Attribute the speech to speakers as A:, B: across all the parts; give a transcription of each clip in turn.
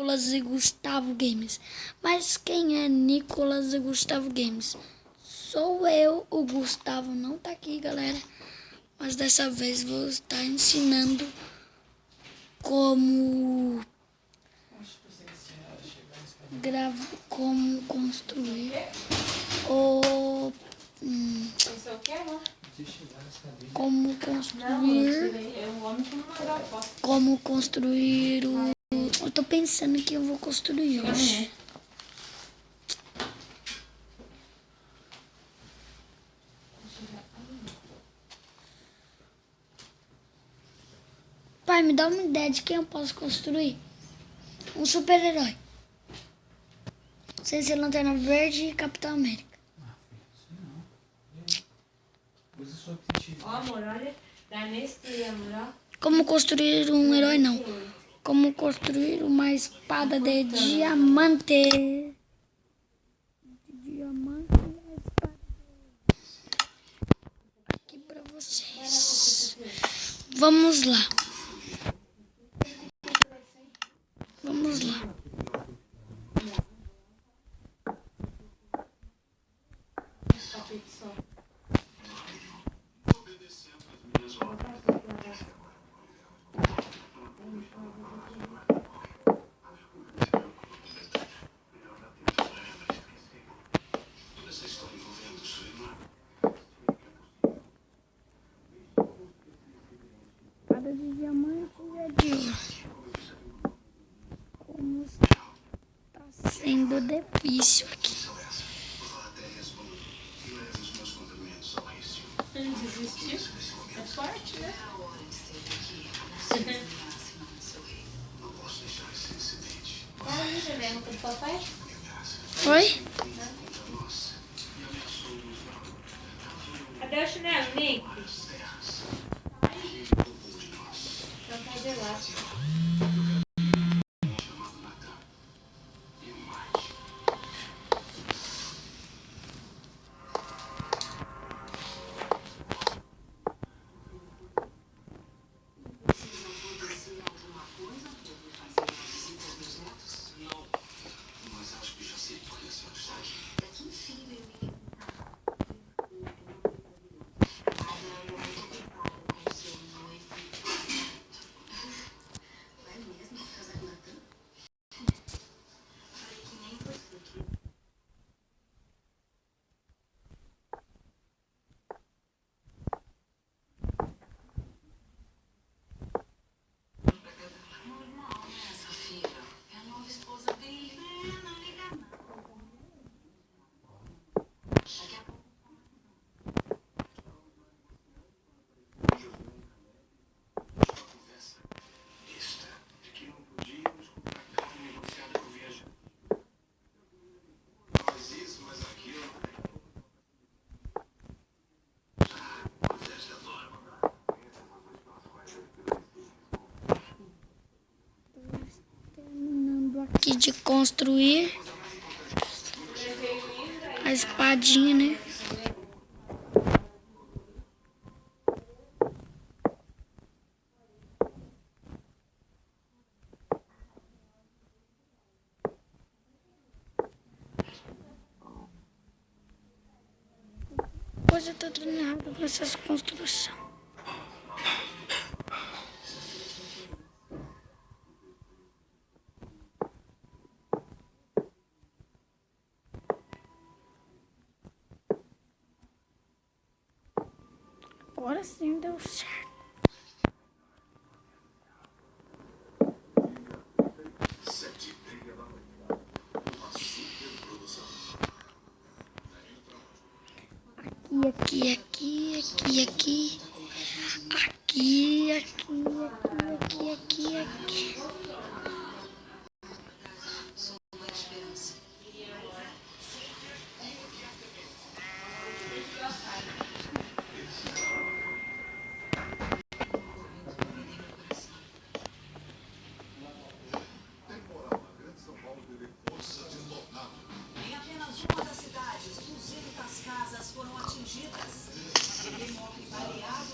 A: Nicolas e Gustavo Games. Mas quem é Nicolas e Gustavo Games? Sou eu, o Gustavo não tá aqui, galera. Mas dessa vez vou estar ensinando como como construir como construir o... Eu tô pensando que eu vou construir hoje. Pai, me dá uma ideia de quem eu posso construir. Um super-herói. Sem ser Lanterna Verde e Capitão América.
B: Ó, amor, olha. Dá nesse amor, ó.
A: Como construir um herói, não. Como construir uma espada de diamante. Aqui pra vocês. Vamos lá. Vamos lá. Espada de diamante e de ouro. Como está sendo difícil aqui.
B: Ele desistiu. É forte, né? Olha aí, bebê, a roupa do papai.
A: Oi?
B: Cadê o chinelo, Nick? Então cadê lá?
A: Terminando aqui de construir a espadinha, né? Coisa tá dando errado com essas construções. Agora sim deu certo. Aqui, aqui, aqui, aqui, aqui, aqui, aqui, aqui, aqui, aqui.
C: Em apenas uma das cidades, 200 casas foram atingidas. Remove baleado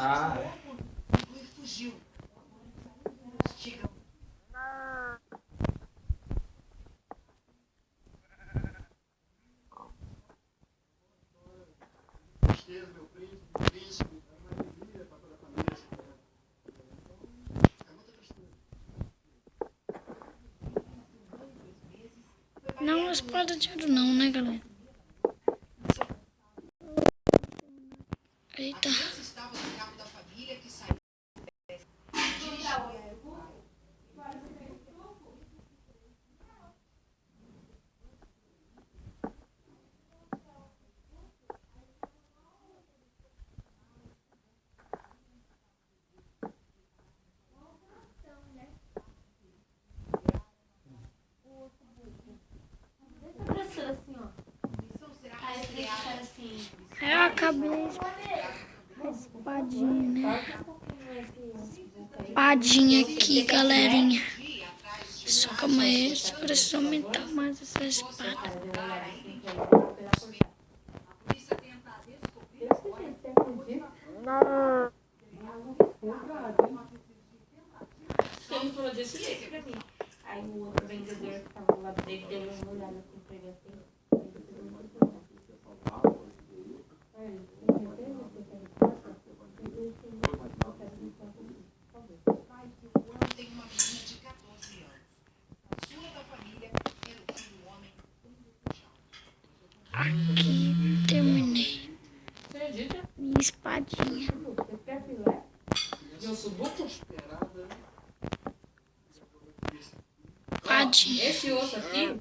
B: Ah,
C: E fugiu. Chega. Tristeza, meu príncipe, é uma alegria para toda a família. É muita tristeza.
A: Não as espadas de ouro não, né, galera? Eita.
C: Esse estava no carro da família que saiu.
B: professora, assim, ó. Aí eu falei assim.
A: Eu acabei a espadinha, né? Espadinha aqui, galerinha. Só calma aí, só preciso aumentar mais essa espada.
B: Ele falou desse jeito pra mim. Aí o outro vendedor que tava do lado dele deu uma olhada assim pra ele assim.
C: Tem uma menina de 14 anos. A sua da família era o filho homem.
A: Aqui, terminei.
B: Você acredita?
A: Minha espadinha.
B: Você quer filé? De osso buco?
A: Espadinha.
B: Esse osso aqui,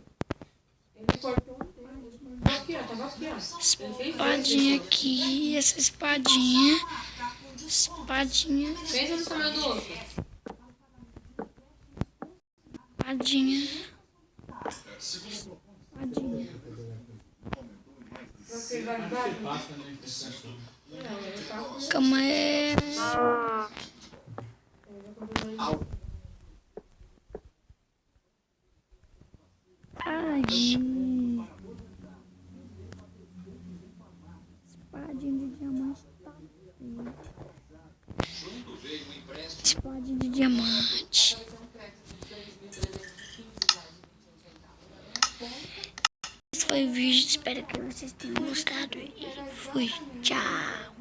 B: ele cortou um dedo. Aqui, ó, tava aqui, ó.
A: Espadinha aqui, essa espadinha. Espadinha.
B: Pensa no tamanho do osso.
A: Espadinha. Espadinha.
B: Você vai embaixo? Não, ele passa.
A: Calma aí. Ai. Espadinha de diamante tá feio. Espadinha de diamante. Esse foi o vídeo, espero que vocês tenham gostado e fui, tchau.